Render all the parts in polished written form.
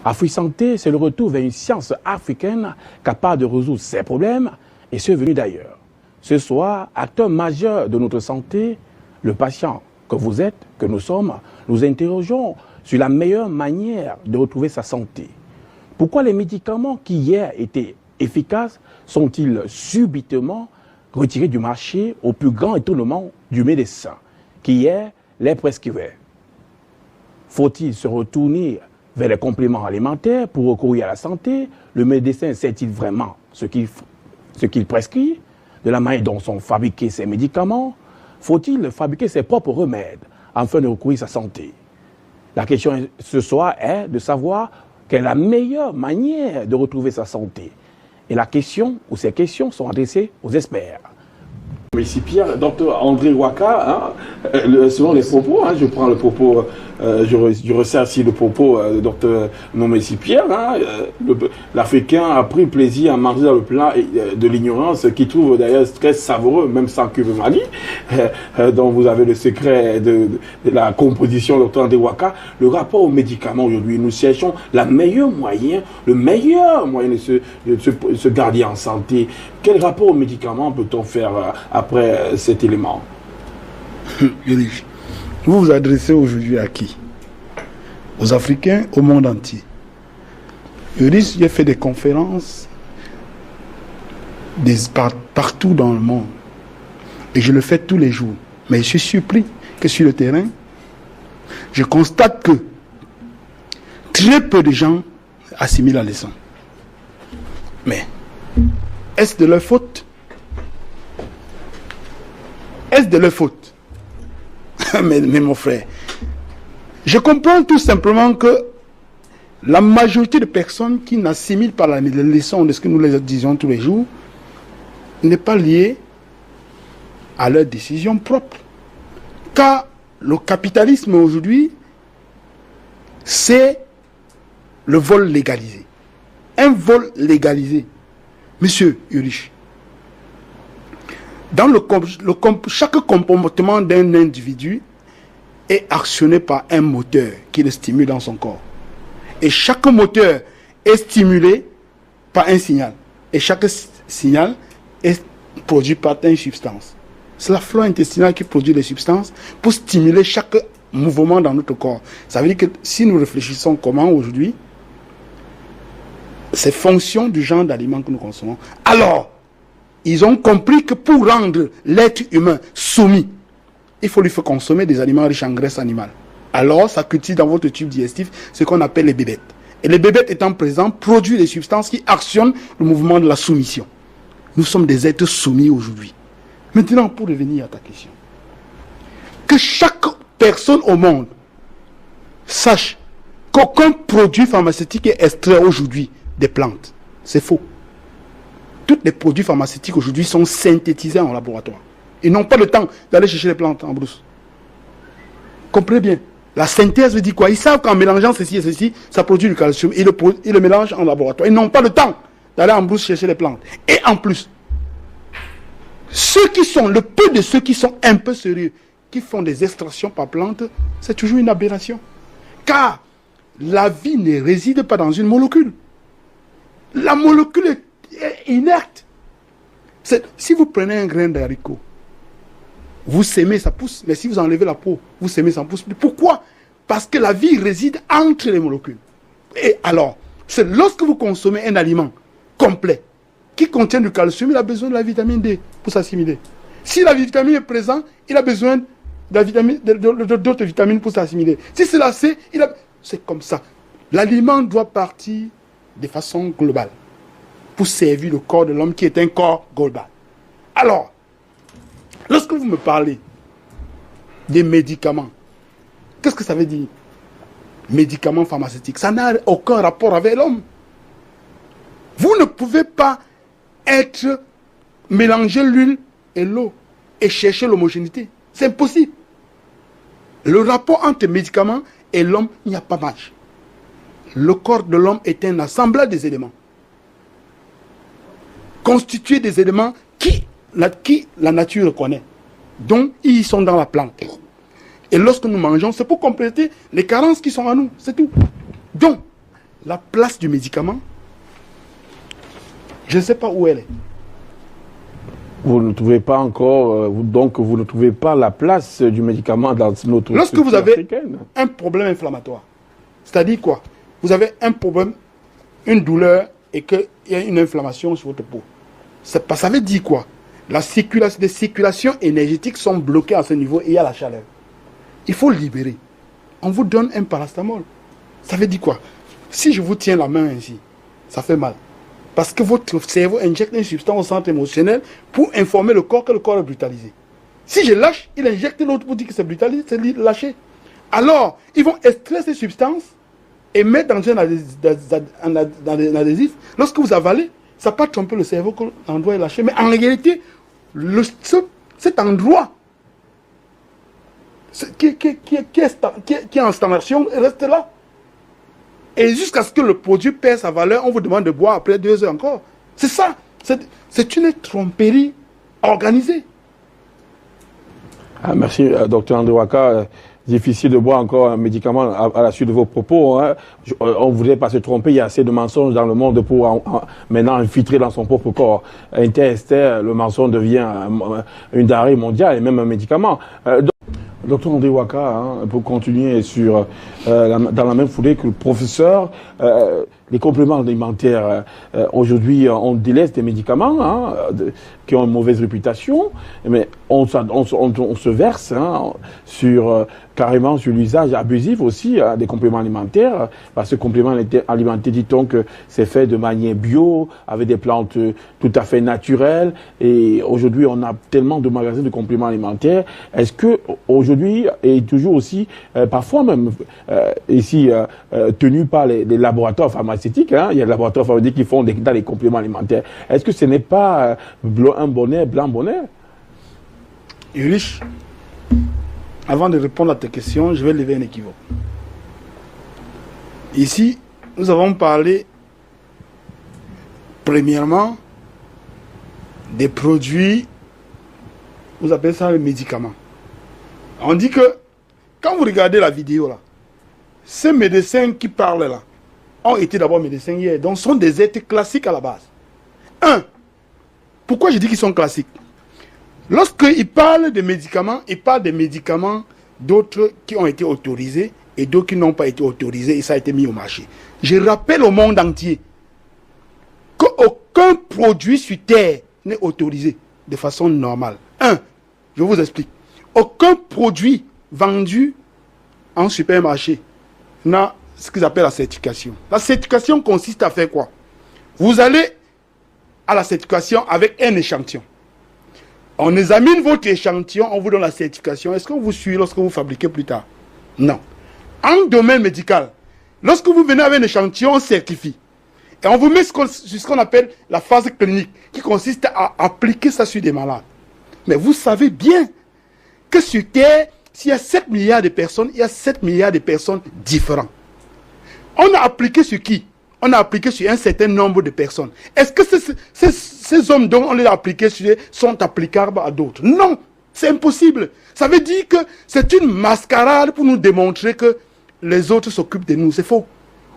Afrique Santé, c'est le retour vers une science africaine capable de résoudre ses problèmes et ceux venus d'ailleurs. Ce soir, acteur majeur de notre santé, le patient que vous êtes, que nous sommes, nous interrogeons sur la meilleure manière de retrouver sa santé. Pourquoi les médicaments qui hier étaient efficaces sont-ils subitement retirés du marché au plus grand étonnement du médecin qui hier les prescrivait? Faut-il se retourner vers les compléments alimentaires pour recourir à la santé? Le médecin sait-il vraiment ce qu'il prescrit? De la manière dont sont fabriqués ces médicaments? Faut-il fabriquer ses propres remèdes afin de recourir à sa santé? La question ce soir est de savoir quelle est la meilleure manière de retrouver sa santé. Et la question, ou ces questions, sont adressées aux experts. Ici Pierre, docteur André Ouaka, selon les propos, je prends le propos, je resserre ici le propos de docteur Nomessi Pierre, l'Africain a pris plaisir à manger dans le plat de l'ignorance, qui trouve d'ailleurs très savoureux, même sans cuve Mali, dont vous avez le secret de la composition, docteur André Ouaka. Le rapport aux médicaments aujourd'hui, nous cherchons le meilleur moyen de se garder en santé. Quel rapport aux médicaments peut-on faire après cet élément? Vous vous adressez aujourd'hui à qui? Aux Africains, au monde entier. J'ai fait des conférences partout dans le monde. Et je le fais tous les jours. Mais je suis surpris que sur le terrain, je constate que très peu de gens assimilent la leçon. Mais est-ce de leur faute? Est-ce de leur faute? mais mon frère, je comprends tout simplement que la majorité de personnes qui n'assimilent pas la leçon de ce que nous les disons tous les jours n'est pas liée à leurs décisions propres. Car le capitalisme aujourd'hui, c'est le vol légalisé. Un vol légalisé. Monsieur Ulrich, dans chaque comportement d'un individu est actionné par un moteur qui le stimule dans son corps. Et chaque moteur est stimulé par un signal. Et chaque signal est produit par une substance. C'est la flore intestinale qui produit les substances pour stimuler chaque mouvement dans notre corps. Ça veut dire que si nous réfléchissons comment aujourd'hui, c'est fonction du genre d'aliments que nous consommons. Alors, ils ont compris que pour rendre l'être humain soumis, il faut lui faire consommer des aliments riches en graisse animale. Alors, ça cultive dans votre tube digestif ce qu'on appelle les bébêtes. Et les bébêtes étant présents, produisent des substances qui actionnent le mouvement de la soumission. Nous sommes des êtres soumis aujourd'hui. Maintenant, pour revenir à ta question, que chaque personne au monde sache qu'aucun produit pharmaceutique est extrait aujourd'hui des plantes. C'est faux. Tous les produits pharmaceutiques aujourd'hui sont synthétisés en laboratoire. Ils n'ont pas le temps d'aller chercher les plantes en brousse. Comprenez bien. La synthèse veut dire quoi? Ils savent qu'en mélangeant ceci et ceci, ça produit du calcium. Ils le mélangent en laboratoire. Ils n'ont pas le temps d'aller en brousse chercher les plantes. Et en plus, le peu de ceux qui sont un peu sérieux, qui font des extractions par plante, c'est toujours une aberration. Car la vie ne réside pas dans une molécule. La molécule est inerte. Si vous prenez un grain d'haricot, vous sémez, ça pousse. Mais si vous enlevez la peau, vous sémez, ça ne pousse plus. Pourquoi? Parce que la vie réside entre les molécules. Et alors, c'est lorsque vous consommez un aliment complet, qui contient du calcium, il a besoin de la vitamine D pour s'assimiler. Si la vitamine est présente, il a besoin d'autres vitamines pour s'assimiler. Si c'est la C, c'est comme ça. L'aliment doit partir de façon globale pour servir le corps de l'homme qui est un corps global. Alors, lorsque vous me parlez des médicaments, qu'est-ce que ça veut dire? Médicaments pharmaceutiques, ça n'a aucun rapport avec l'homme. Vous ne pouvez pas mélanger l'huile et l'eau et chercher l'homogénéité. C'est impossible. Le rapport entre les médicaments et l'homme, il n'y a pas match. Le corps de l'homme est un assemblage des éléments. Constitué des éléments qui la nature connaît. Donc, ils sont dans la plante. Et lorsque nous mangeons, c'est pour compléter les carences qui sont à nous. C'est tout. Donc, la place du médicament, je ne sais pas où elle est. Vous ne trouvez pas encore, donc vous ne trouvez pas la place du médicament dans notre Lorsque vous avez africaine. un problème inflammatoire, c'est-à-dire quoi? Vous avez un problème, une douleur et qu'il y a une inflammation sur votre peau. Ça veut dire quoi? Les circulations énergétiques sont bloquées à ce niveau et il y a la chaleur. Il faut libérer. On vous donne un paracétamol. Ça veut dire quoi? Si je vous tiens la main ainsi, ça fait mal. Parce que votre cerveau injecte une substance au centre émotionnel pour informer le corps que le corps est brutalisé. Si je lâche, il injecte l'autre pour dire que c'est brutalisé, c'est lâché. Alors, ils vont extraire ces substances et mettre dans un adhésif. Lorsque vous avalez, ça peut tromper le cerveau que l'endroit est lâché. Mais en réalité, cet endroit qui est en stagnation reste là. Et jusqu'à ce que le produit perd sa valeur, on vous demande de boire après 2 heures encore. C'est ça. C'est une tromperie organisée. Ah, merci, docteur André-Waka. Difficile de boire encore un médicament à la suite de vos propos. Hein. On ne voudrait pas se tromper. Il y a assez de mensonges dans le monde pour maintenant infiltrer dans son propre corps. Interestère, le mensonge devient une denrée mondiale et même un médicament. Docteur André-Waka, hein, pour continuer sur, dans la même foulée que le professeur, les compléments alimentaires, aujourd'hui, on délaisse des médicaments hein, qui ont une mauvaise réputation, mais on se verse hein, carrément sur l'usage abusif aussi des compléments alimentaires, parce que compléments alimentaires, dit-on que c'est fait de manière bio, avec des plantes tout à fait naturelles, et aujourd'hui, on a tellement de magasins de compléments alimentaires. Est-ce que aujourd'hui, et toujours aussi, parfois même, ici, tenu par les laboratoires pharmaceutiques, hein, il y a des laboratoires pharmaceutiques qui font dans les compléments alimentaires. Est-ce que ce n'est pas un bonheur, blanc bonheur? Ulrich, avant de répondre à tes questions, je vais lever un équivoque. Ici, nous avons parlé, premièrement, des produits, vous appelez ça les médicaments. On dit que, quand vous regardez la vidéo là, ces médecins qui parlent là, ont été d'abord médecins hier, donc sont des êtres classiques à la base. Pourquoi je dis qu'ils sont classiques? Lorsqu'ils parlent de médicaments, ils parlent des médicaments d'autres qui ont été autorisés et d'autres qui n'ont pas été autorisés et ça a été mis au marché. Je rappelle au monde entier qu'aucun produit sur Terre n'est autorisé de façon normale. Je vous explique. Aucun produit vendu en supermarché n'a ce qu'ils appellent la certification. La certification consiste à faire quoi? Vous allez à la certification avec un échantillon. On examine votre échantillon, on vous donne la certification. Est-ce qu'on vous suit lorsque vous fabriquez plus tard? Non. En domaine médical, lorsque vous venez avec un échantillon, on certifie. Et on vous met sur ce qu'on appelle la phase clinique, qui consiste à appliquer ça sur des malades. Mais vous savez bien que sur Terre, s'il y a 7 milliards de personnes, il y a 7 milliards de personnes différentes. On a appliqué sur qui? On a appliqué sur un certain nombre de personnes. Est-ce que ces hommes dont on les a appliqués sur sont applicables à d'autres? Non, c'est impossible. Ça veut dire que c'est une mascarade pour nous démontrer que les autres s'occupent de nous. C'est faux.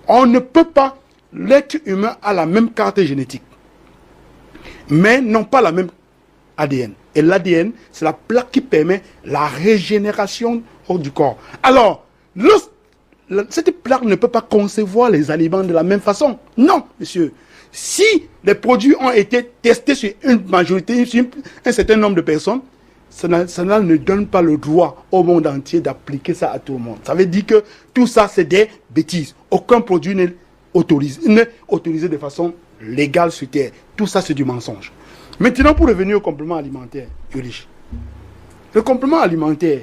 On ne peut pas, l'être humain a la même carte génétique, mais non pas la même ADN. Et l'ADN, c'est la plaque qui permet la régénération du corps. Alors, cette plaque ne peut pas concevoir les aliments de la même façon. Non, monsieur. Si les produits ont été testés sur une majorité, sur un certain nombre de personnes, cela ne donne pas le droit au monde entier d'appliquer ça à tout le monde. Ça veut dire que tout ça, c'est des bêtises. Aucun produit n'est autorisé de façon légale sur Terre. Tout ça, c'est du mensonge. Maintenant, pour revenir au complément alimentaire, Ulrich. Le complément alimentaire,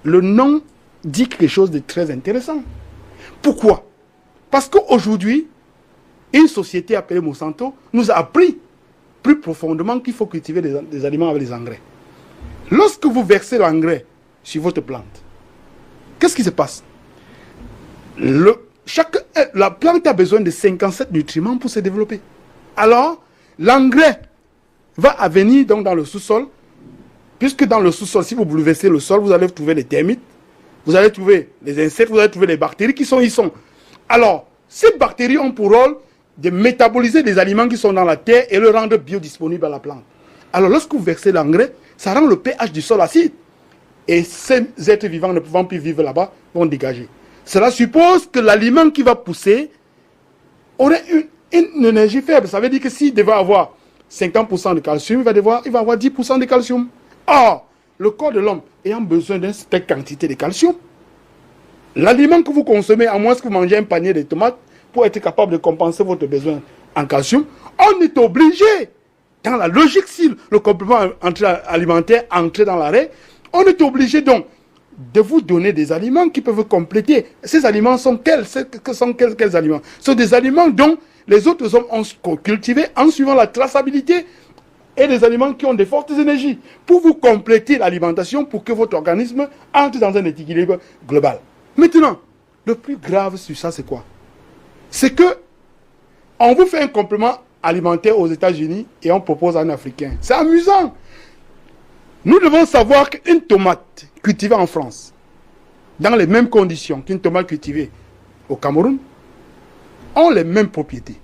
le nom dit quelque chose de très intéressant. Pourquoi? Parce qu'aujourd'hui, une société appelée Monsanto nous a appris plus profondément qu'il faut cultiver des aliments avec des engrais. Lorsque vous versez l'engrais sur votre plante, qu'est-ce qui se passe? La plante a besoin de 57 nutriments pour se développer. Alors, l'engrais va venir donc dans le sous-sol, puisque dans le sous-sol, si vous bouleversez le sol, vous allez trouver les termites, vous allez trouver les insectes, vous allez trouver les bactéries qui sont. Alors, Ces bactéries ont pour rôle de métaboliser les aliments qui sont dans la terre et le rendre biodisponible à la plante. Alors lorsque vous versez l'engrais, ça rend le pH du sol acide. Et ces êtres vivants ne pouvant plus vivre là-bas vont dégager. Cela suppose que l'aliment qui va pousser aurait une énergie faible. Ça veut dire que s'il devait avoir 50% de calcium, il va avoir 10% de calcium. Or, le corps de l'homme ayant besoin d'une certaine quantité de calcium, l'aliment que vous consommez, à moins que vous mangez un panier de tomates, pour être capable de compenser votre besoin en calcium, on est obligé, dans la logique, si le complément alimentaire entre dans l'arrêt, on est obligé donc de vous donner des aliments qui peuvent compléter. Ces aliments sont quels aliments? Ce sont des aliments dont les autres hommes ont cultivé en suivant la traçabilité et des aliments qui ont de fortes énergies pour vous compléter l'alimentation pour que votre organisme entre dans un équilibre global. Maintenant, le plus grave sur ça, c'est quoi? C'est que on vous fait un complément alimentaire aux États-Unis et on propose à un Africain. C'est amusant. Nous devons savoir qu'une tomate cultivée en France, dans les mêmes conditions qu'une tomate cultivée au Cameroun, ont les mêmes propriétés,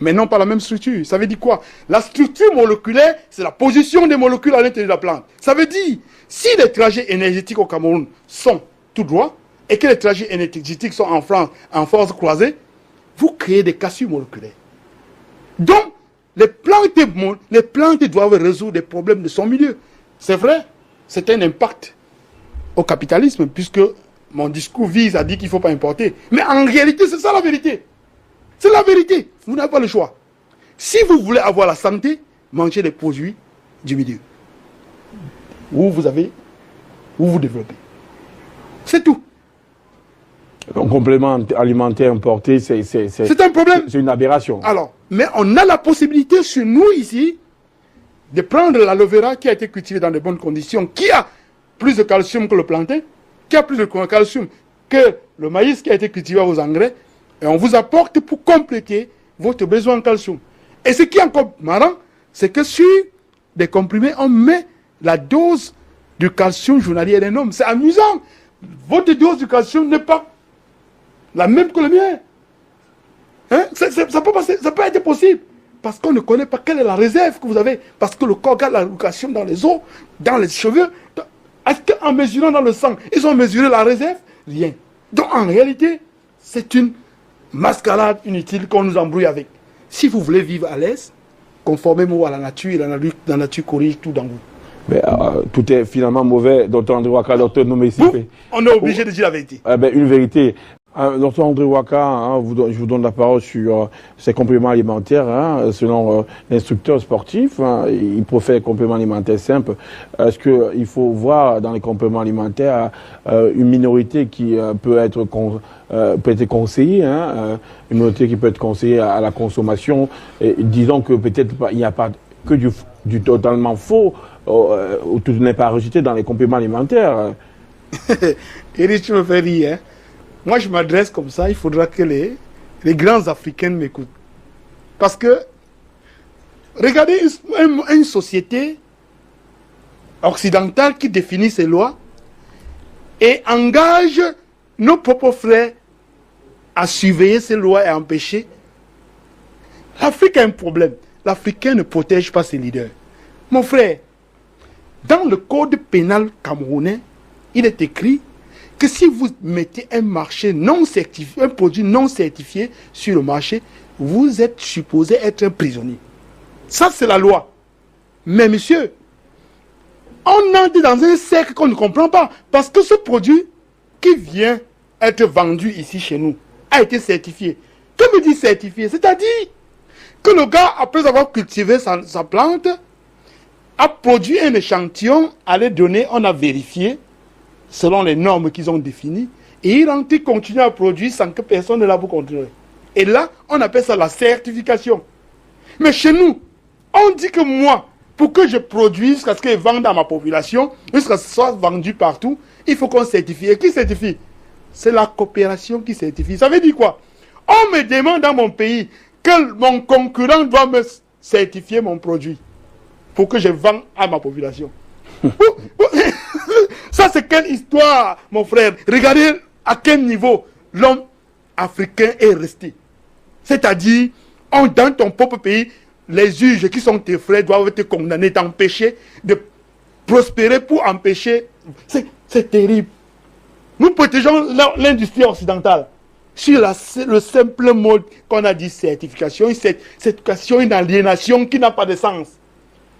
mais non pas la même structure. Ça veut dire quoi? La structure moléculaire, c'est la position des molécules à l'intérieur de la plante. Ça veut dire, si les trajets énergétiques au Cameroun sont tout droits, et que les trajets énergétiques sont en France en force croisée, vous créez des cassures moléculaires. Donc, les plantes doivent résoudre des problèmes de son milieu. C'est vrai, c'est un impact au capitalisme, puisque mon discours vise à dire qu'il ne faut pas importer. Mais en réalité, c'est ça la vérité. C'est la vérité. Vous n'avez pas le choix. Si vous voulez avoir la santé, mangez les produits du milieu. Où vous développez. C'est tout. Un complément alimentaire importé, c'est un problème. C'est une aberration. Alors, mais on a la possibilité chez nous ici de prendre l'aloe vera qui a été cultivé dans de bonnes conditions, qui a plus de calcium que le plantain, qui a plus de calcium que le maïs qui a été cultivé aux engrais, et on vous apporte pour compléter votre besoin en calcium. Et ce qui est encore marrant, c'est que sur des comprimés, on met la dose du calcium journalier d'un homme. C'est amusant. Votre dose du calcium n'est pas la même que le mien. Hein? Ça peut être possible. Parce qu'on ne connaît pas quelle est la réserve que vous avez. Parce que le corps garde la calcium dans les os, dans les cheveux. Est-ce qu'en mesurant dans le sang, ils ont mesuré la réserve? Rien. Donc en réalité, c'est une mascarade inutile qu'on nous embrouille avec. Si vous voulez vivre à l'aise, conformez-vous à la nature et la nature corrige tout dans vous. Mais, tout est finalement mauvais, Dr André Ouaka, Dr Nomé Sipé. On est obligé de dire la vérité. Une vérité. Dr André Ouaka, je vous donne la parole sur ces compléments alimentaires. Selon l'instructeur sportif, il préfère les compléments alimentaires simples. Est-ce qu'il faut voir dans les compléments alimentaires une minorité qui peut être conseillée, une minorité qui peut être conseillée à la consommation, et disons que peut-être il n'y a pas que du totalement faux, ou tout n'est pas rejeté dans les compléments alimentaires. Eric, tu me fais rire, hein? Moi, je m'adresse comme ça, il faudra que les grands Africains m'écoutent. Parce que, regardez une société occidentale qui définit ses lois et engage nos propres frères à surveiller ces lois et à empêcher. L'Afrique a un problème. L'Africain ne protège pas ses leaders. Mon frère, dans le code pénal camerounais, il est écrit que si vous mettez un marché non certifié, un produit non certifié sur le marché, vous êtes supposé être un prisonnier. Ça, c'est la loi. Mais monsieur, on entre dans un cercle qu'on ne comprend pas. Parce que ce produit qui vient être vendu ici chez nous a été certifié. Que me dit certifié? C'est-à-dire que le gars, après avoir cultivé sa plante, a produit un échantillon, à les donner, on a vérifié, selon les normes qu'ils ont définies, et il continue à produire sans que personne ne l'a pour contrôler. Et là, on appelle ça la certification. Mais chez nous, on dit que moi, pour que je produise, jusqu'à ce que je vende à ma population, jusqu'à ce que ce soit vendu partout, il faut qu'on certifie. Et qui certifie? C'est la coopération qui certifie. Ça veut dire quoi? On me demande dans mon pays que mon concurrent doit me certifier mon produit pour que je vende à ma population. Ça, c'est quelle histoire, mon frère? Regardez à quel niveau l'homme africain est resté. C'est-à-dire, dans ton propre pays, les juges qui sont tes frères doivent te condamner, t'empêcher de prospérer pour empêcher. C'est terrible. Nous protégeons l'industrie occidentale sur le simple mot qu'on a dit certification. Cette certification est une aliénation qui n'a pas de sens.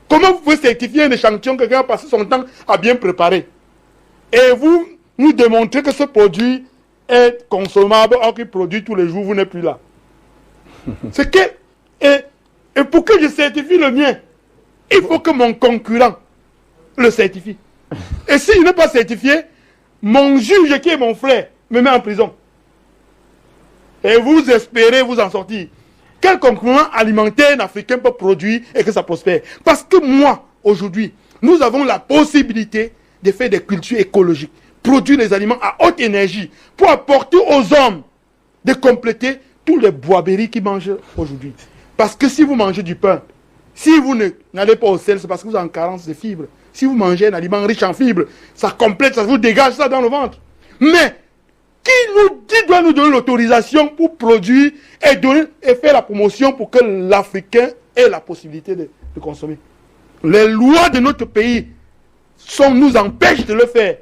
Comment vous pouvez certifier un échantillon que quelqu'un a passé son temps à bien préparer? Et vous nous démontrez que ce produit est consommable, or qu'il produit tous les jours, vous n'êtes plus là. C'est que... Et pour que je certifie le mien, il faut que mon concurrent le certifie. Et s'il n'est pas certifié, mon juge qui est mon frère me met en prison. Et vous espérez vous en sortir. Quel concurrent alimentaire un Africain peut produire et que ça prospère? Parce que moi, aujourd'hui, nous avons la possibilité de faire des cultures écologiques, produire des aliments à haute énergie pour apporter aux hommes de compléter tous les bois-berries qu'ils mangent aujourd'hui. Parce que si vous mangez du pain, si vous n'allez pas au sel, c'est parce que vous êtes en carence de fibres. Si vous mangez un aliment riche en fibres, ça complète, ça vous dégage ça dans le ventre. Mais qui doit nous donner l'autorisation pour produire et faire la promotion pour que l'Africain ait la possibilité de consommer? Les lois de notre pays nous empêchent de le faire.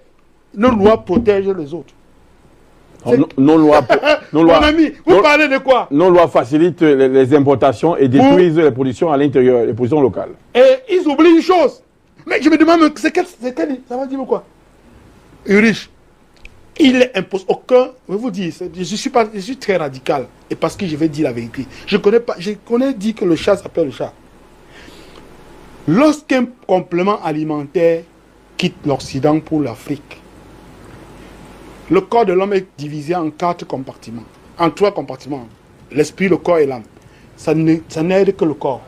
Nos lois protègent les autres. Nos lois, mon ami, vous parlez de quoi? Nos lois facilitent les importations et détruisent les productions à l'intérieur, les productions locales. Et ils oublient une chose. Mais je me demande, ça va dire quoi? Ulrich, il est impossible. Je vous dis, je suis très radical. Et parce que je vais dire la vérité. Je connais dit que le chat s'appelle le chat. Lorsqu'un complément alimentaire quitte l'Occident pour l'Afrique, le corps de l'homme est divisé en 4 compartiments, en 3 compartiments. L'esprit, le corps et l'âme. Ça n'aide que le corps.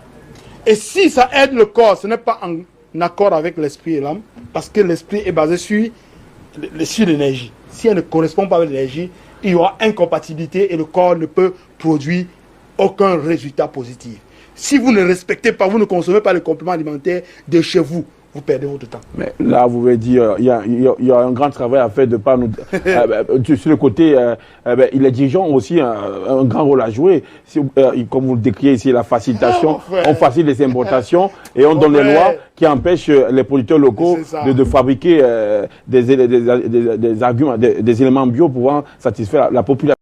Et si ça aide le corps, ce n'est pas en accord avec l'esprit et l'âme, parce que l'esprit est basé sur l'énergie. Si elle ne correspond pas avec l'énergie, il y aura incompatibilité et le corps ne peut produire aucun résultat positif. Si vous ne respectez pas, vous ne consommez pas les compléments alimentaires de chez vous, vous perdez votre temps. Mais là, vous voulez dire, il y a un grand travail à faire de pas nous. Sur le côté, les dirigeants ont aussi un grand rôle à jouer. Comme vous le décrivez ici, la facilitation, on facilite les importations et on donne les lois qui empêchent les producteurs locaux de fabriquer des éléments bio pouvant satisfaire la population.